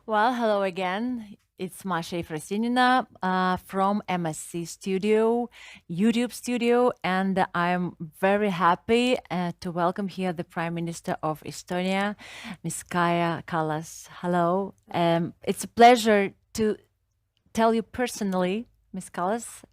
Well, hello again. It's Masha Єфросиніна from MSC Studio, YouTube Studio, and I'm very happy to welcome here the Prime Minister of Estonia, Ms. Kaya Kаллас. Hello. It's a pleasure to tell you personally, Ms. Kаллас,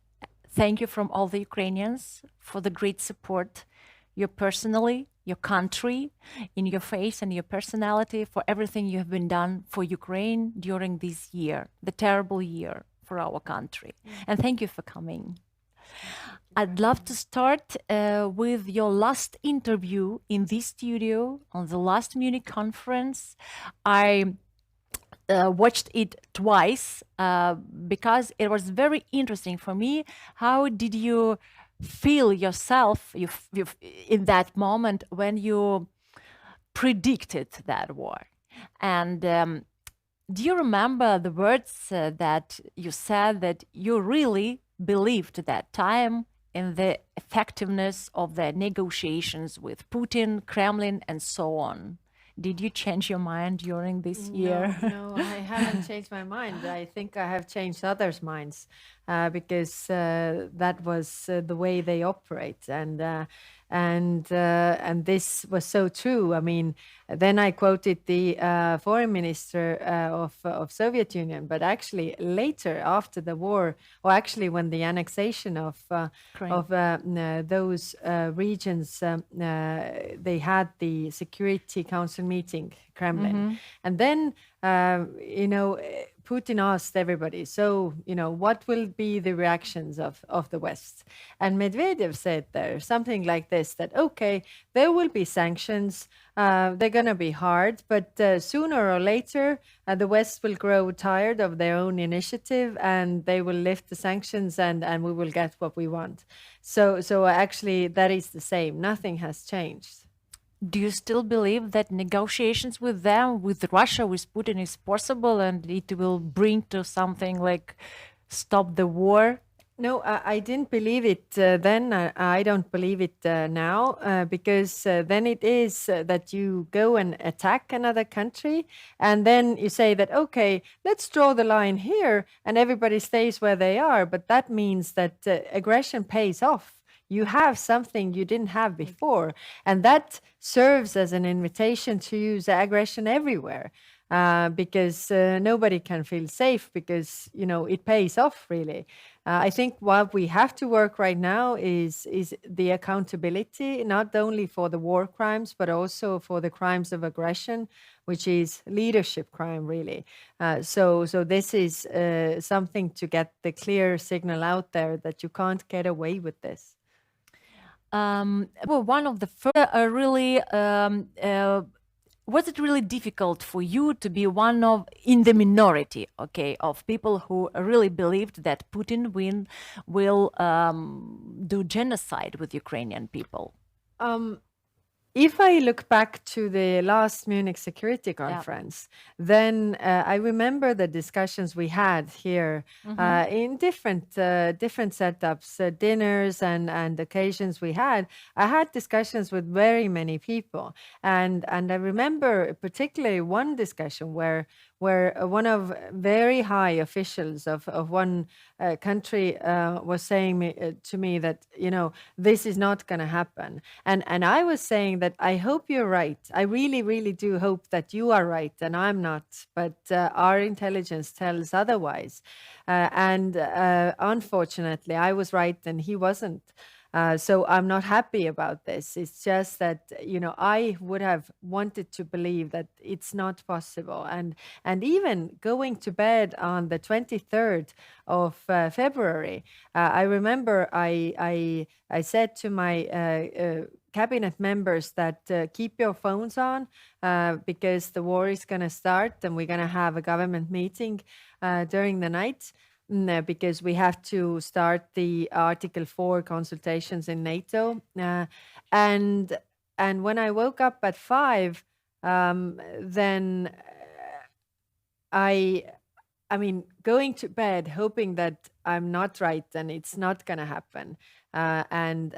thank you from all the Ukrainians for the great support you personally, your country, in your face and your personality, for everything you have been done for Ukraine during this year, the terrible year for our country. And thank you for coming. I'd love to start with your last interview in this studio on the last Munich conference. I watched it twice because it was very interesting for me. How did you feel yourself in that moment when you predicted that war? And do you remember the words that you said, that you really believed that time in the effectiveness of the negotiations with Putin, Kremlin, and so on? Did you change your mind during this year? No, I haven't changed my mind. I think I have changed others' minds because that was the way they operate, and this was so true. I mean, then I quoted the foreign minister of Soviet Union, but actually later, after the war, or actually when the annexation of those regions, they had the Security Council meeting, Kremlin, and then Putin asked everybody, so, what will be the reactions of the West? And Medvedev said there something like this, that, okay, there will be sanctions, they're going to be hard, but sooner or later, the West will grow tired of their own initiative and they will lift the sanctions and we will get what we want. So actually, that is the same. Nothing has changed. Do you still believe that negotiations with them, with Russia, with Putin is possible and it will bring to something like stop the war? No, I didn't believe it then. I don't believe it now because then it is that you go and attack another country and then you say that, okay, let's draw the line here and everybody stays where they are. But that means that aggression pays off. You have something you didn't have before. And that serves as an invitation to use aggression everywhere because nobody can feel safe because, it pays off, really. I think what we have to work right now is the accountability, not only for the war crimes, but also for the crimes of aggression, which is leadership crime, really. So this is something to get the clear signal out there that you can't get away with this. Well, one of the first really was it really difficult for you to be one of in the minority, of people who really believed that Putin will do genocide with Ukrainian people? If I look back to the last Munich Security Conference, then I remember the discussions we had here in different setups, dinners and occasions we had. I had discussions with very many people, and I remember particularly one discussion where one of very high officials of one country was saying to me that, this is not going to happen. And I was saying that I hope you're right. I really, really do hope that you are right and I'm not. But our intelligence tells otherwise. And unfortunately, I was right and he wasn't. So I'm not happy about this. It's just that, I would have wanted to believe that it's not possible. And even going to bed on the 23rd of February, I remember I said to my cabinet members that keep your phones on because the war is going to start and we're going to have a government meeting during the night. Because we have to start the Article 4 consultations in NATO. And when I woke up at 5, then I mean, going to bed hoping that I'm not right and it's not going to happen. And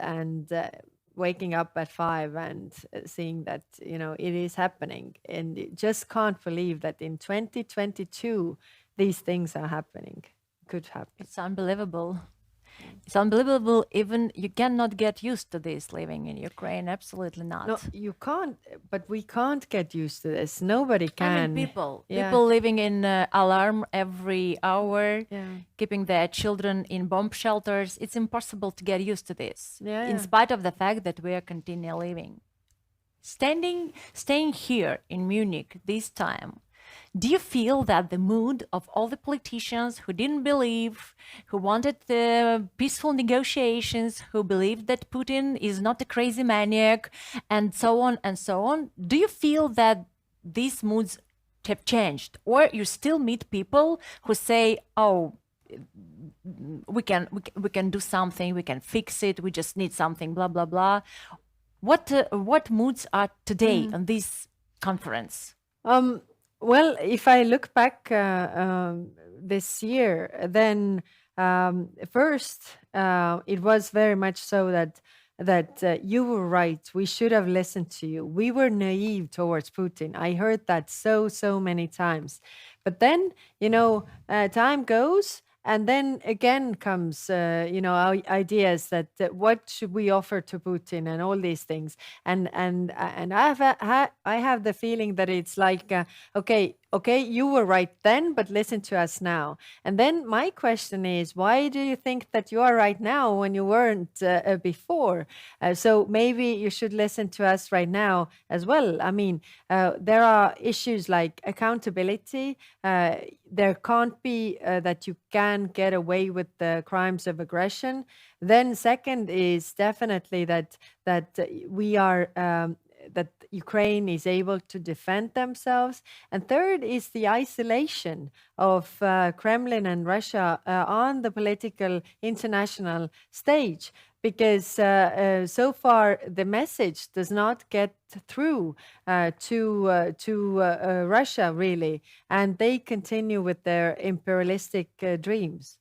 waking up at 5 and seeing that, it is happening. And you just can't believe that in 2022, these things are happening, could happen. It's unbelievable. It's unbelievable. Even you cannot get used to this living in Ukraine. Absolutely not. No, you can't, but we can't get used to this. Nobody can. I mean, people living in alarm every hour, keeping their children in bomb shelters. It's impossible to get used to this, in spite of the fact that we are continually living. Staying here in Munich this time, do you feel that the mood of all the politicians who didn't believe, who wanted peaceful negotiations, who believed that Putin is not a crazy maniac, and so on, do you feel that these moods have changed? Or you still meet people who say, oh, we can do something, we can fix it, we just need something, blah, blah, blah. What moods are today on this conference? Well, if I look back this year, then first it was very much so that you were right. We should have listened to you. We were naive towards Putin. I heard that so many times. But then, time goes. And then again comes, ideas that what should we offer to Putin and all these things. And I have the feeling that it's like, okay, you were right then, but listen to us now. And then my question is, why do you think that you are right now when you weren't before? So maybe you should listen to us right now as well. I mean, there are issues like accountability. There can't be that you can get away with the crimes of aggression. Then second is definitely that we are that Ukraine is able to defend themselves. And third is the isolation of Kremlin and Russia on the political international stage. Because so far the message does not get through to Russia, really, and they continue with their imperialistic dreams.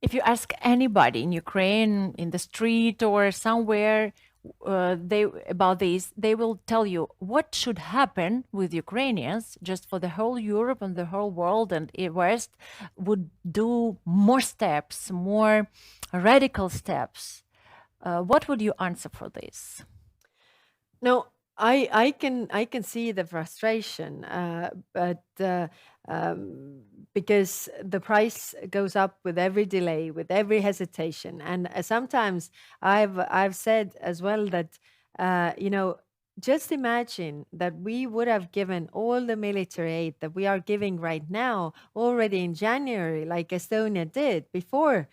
If you ask anybody in Ukraine, in the street or somewhere, about this, they will tell you what should happen with Ukrainians, just for the whole Europe and the whole world and West would do more steps, more radical steps. What would you answer for this? No, I can see the frustration, but because the price goes up with every delay, with every hesitation, and sometimes I've said as well that just imagine that we would have given all the military aid that we are giving right now already in January, like Estonia did before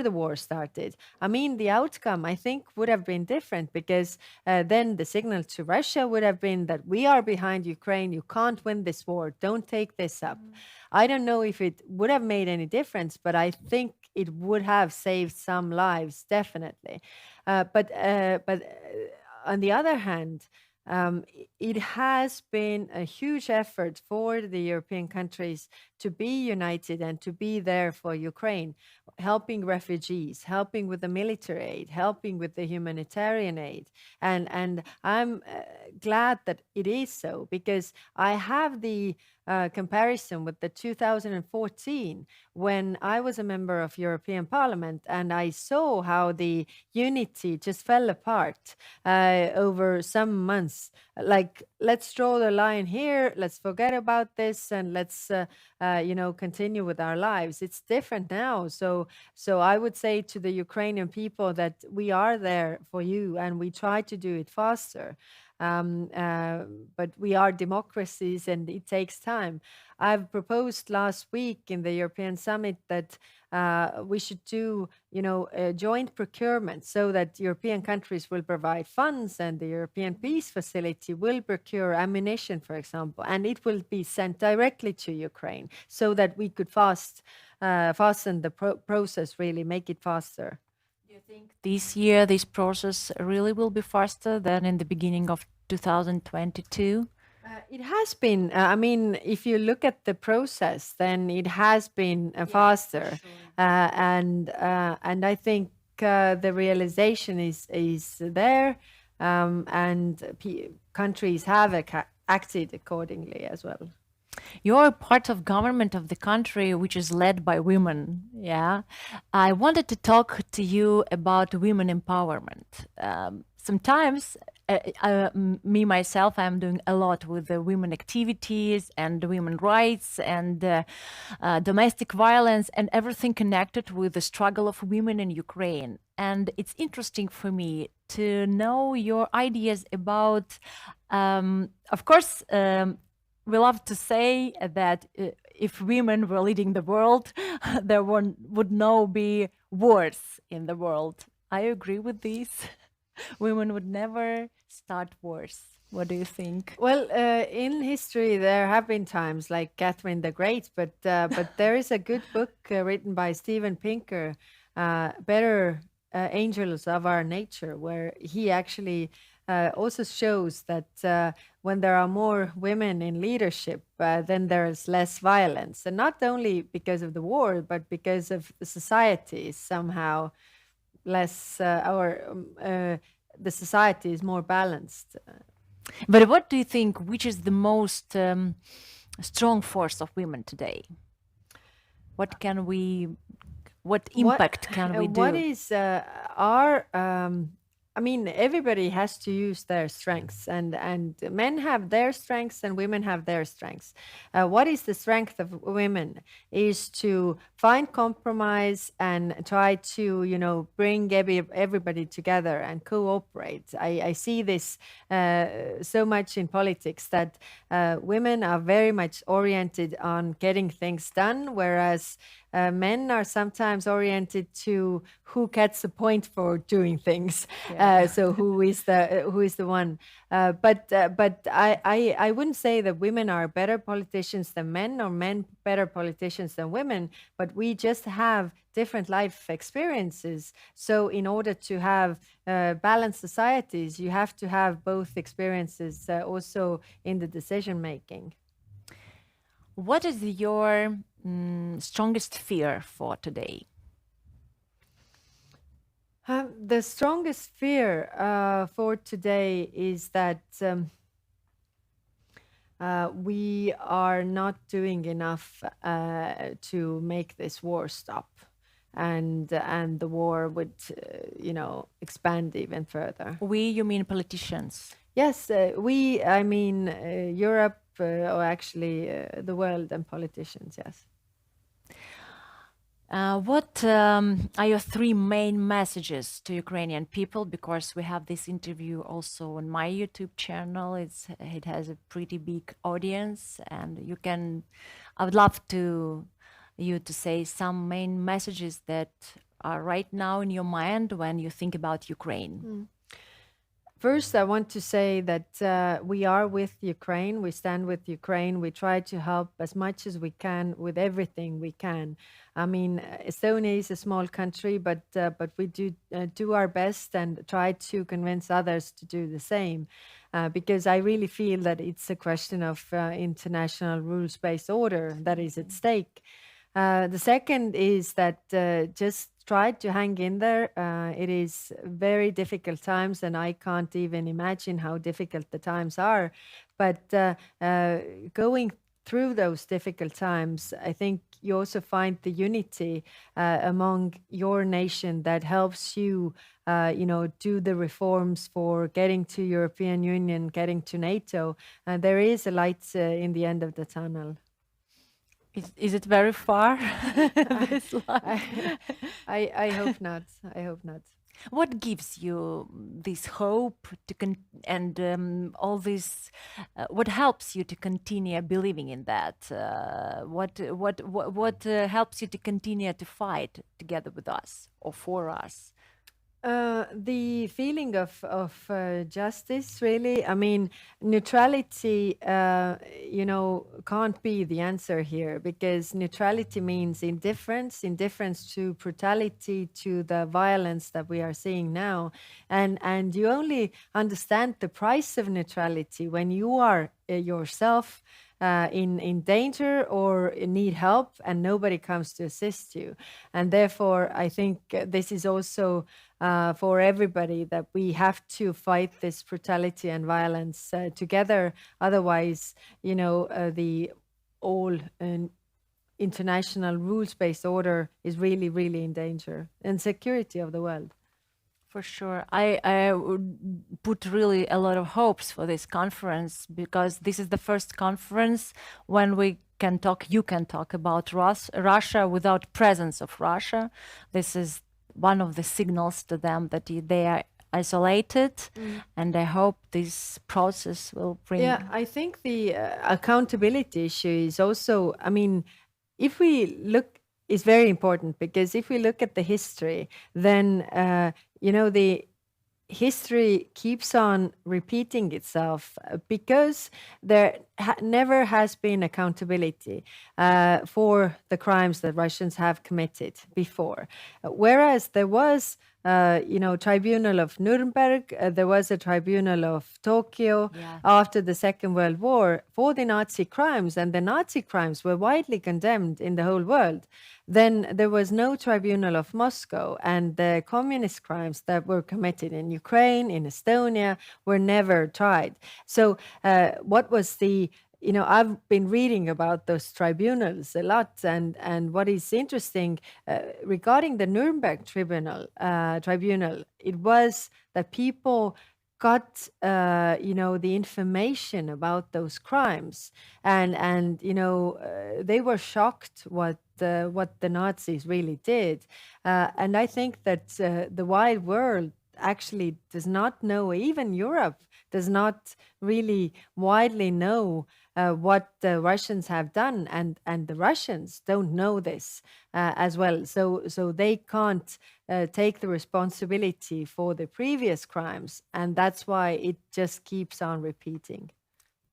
the war started. I mean, the outcome, I think, would have been different because then the signal to Russia would have been that we are behind Ukraine. You can't win this war. Don't take this up. I don't know if it would have made any difference, but I think it would have saved some lives, definitely. But on the other hand, it has been a huge effort for the European countries to be united and to be there for Ukraine, helping refugees, helping with the military aid, helping with the humanitarian aid. And I'm glad that it is so, because I have the comparison with the 2014 when I was a member of European Parliament and I saw how the unity just fell apart over some months. Like, let's draw the line here, let's forget about this, and let's continue with our lives. It's different now. So I would say to the Ukrainian people that we are there for you and we try to do it faster. But we are democracies and it takes time. I've proposed last week in the European Summit that we should do, a joint procurement so that European countries will provide funds and the European Peace Facility will procure ammunition, for example, and it will be sent directly to Ukraine so that we could fasten the process, really make it faster. Do you think this year this process really will be faster than in the beginning of 2022? It has been. I mean, if you look at the process, then it has been faster, sure. and I think the realization is there, and countries have acted accordingly as well. You're part of government of the country which is led by women. Yeah, I wanted to talk to you about women empowerment. Sometimes me myself, I'm doing a lot with the women activities and women rights and domestic violence and everything connected with the struggle of women in Ukraine. And it's interesting for me to know your ideas about, of course, we love to say that if women were leading the world, there would no be wars in the world. I agree with this. Women would never start wars. What do you think? Well, in history, there have been times like Catherine the Great, but there is a good book written by Steven Pinker, Better Angels of Our Nature, where he actually also shows that when there are more women in leadership, then there is less violence. And not only because of the war, but because of the society is somehow less, the society is more balanced. But what do you think, which is the most strong force of women today? What impact can we do? What is I mean, everybody has to use their strengths, and men have their strengths and women have their strengths. What is the strength of women is to find compromise and try to, bring everybody together and cooperate. I see this so much in politics that women are very much oriented on getting things done, whereas men are sometimes oriented to who gets the point for doing things. Yeah. So who is the one? But I wouldn't say that women are better politicians than men or men better politicians than women. But we just have different life experiences. So in order to have balanced societies, you have to have both experiences also in the decision making. What is your strongest fear for today? The strongest fear for today is that we are not doing enough to make this war stop, and the war would, expand even further. We, you mean politicians? Yes, we. I mean Europe, or actually the world and politicians. Yes. What are your three main messages to Ukrainian people? Because we have this interview also on my YouTube channel. It has a pretty big audience, and I would love you to say some main messages that are right now in your mind when you think about Ukraine. First, I want to say that we are with Ukraine. We stand with Ukraine. We try to help as much as we can with everything we can. I mean, Estonia is a small country, but we do our best and try to convince others to do the same, because I really feel that it's a question of international rules-based order that is at stake. The second is that just try to hang in there. It is very difficult times, and I can't even imagine how difficult the times are. But going through those difficult times, I think you also find the unity among your nation that helps you, do the reforms for getting to European Union, getting to NATO. There is a light in the end of the tunnel. Is it very far? This I hope not. I hope not. What gives you this hope and all this? What helps you to continue believing in that? What helps you to continue to fight together with us or for us? The feeling of justice, really. I mean, neutrality, can't be the answer here, because neutrality means indifference to brutality, to the violence that we are seeing now. And you only understand the price of neutrality when you are yourself in danger or need help, and nobody comes to assist you. And therefore, I think this is also for everybody, that we have to fight this brutality and violence together. Otherwise, the all international rules-based order is really, really in danger, and security of the world. For sure. I would put really a lot of hopes for this conference, because this is the first conference when you can talk about Russia without presence of Russia. This is one of the signals to them that they are isolated, and I hope this process will bring... Yeah, I think the accountability issue is also, if we look, is very important, because if we look at the history, then, the history keeps on repeating itself, because there never has been accountability for the crimes that Russians have committed before. Whereas there was tribunal of Nuremberg, there was a tribunal of Tokyo after the Second World War for the Nazi crimes, and the Nazi crimes were widely condemned in the whole world. Then there was no tribunal of Moscow, and the communist crimes that were committed in Ukraine, in Estonia, were never tried. So what was I've been reading about those tribunals a lot, and what is interesting regarding the Nuremberg tribunal, it was that people got the information about those crimes, and they were shocked what the Nazis really did, and I think that the wide world actually does not know, even Europe does not really widely know what the Russians have done, and the Russians don't know this as well. So they can't take the responsibility for the previous crimes, and that's why it just keeps on repeating.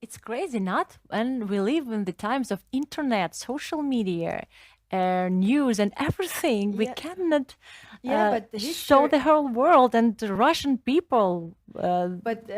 It's crazy, not? And we live in the times of internet, social media, news and everything. We cannot but show the whole world and the Russian people. But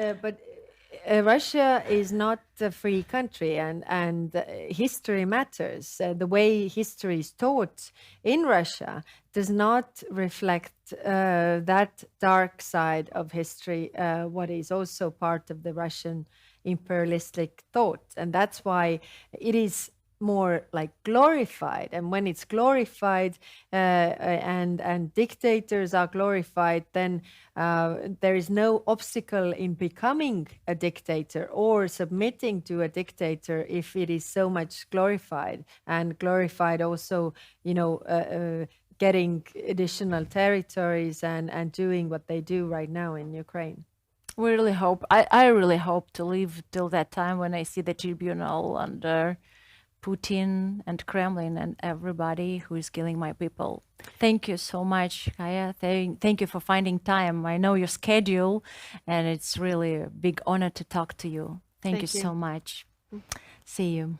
Russia is not a free country, and history matters. The way history is taught in Russia does not reflect that dark side of history, what is also part of the Russian imperialistic thought. And that's why it is more like glorified, and when it's glorified and dictators are glorified, then there is no obstacle in becoming a dictator or submitting to a dictator if it is so much glorified, and glorified also getting additional territories and doing what they do right now in Ukraine. We really hope, I really hope to live till that time when I see the tribunal under Putin and Kremlin and everybody who is killing my people. Thank you so much, Kaya. Thank you for finding time. I know your schedule, and it's really a big honor to talk to you. Thank you so much. See you.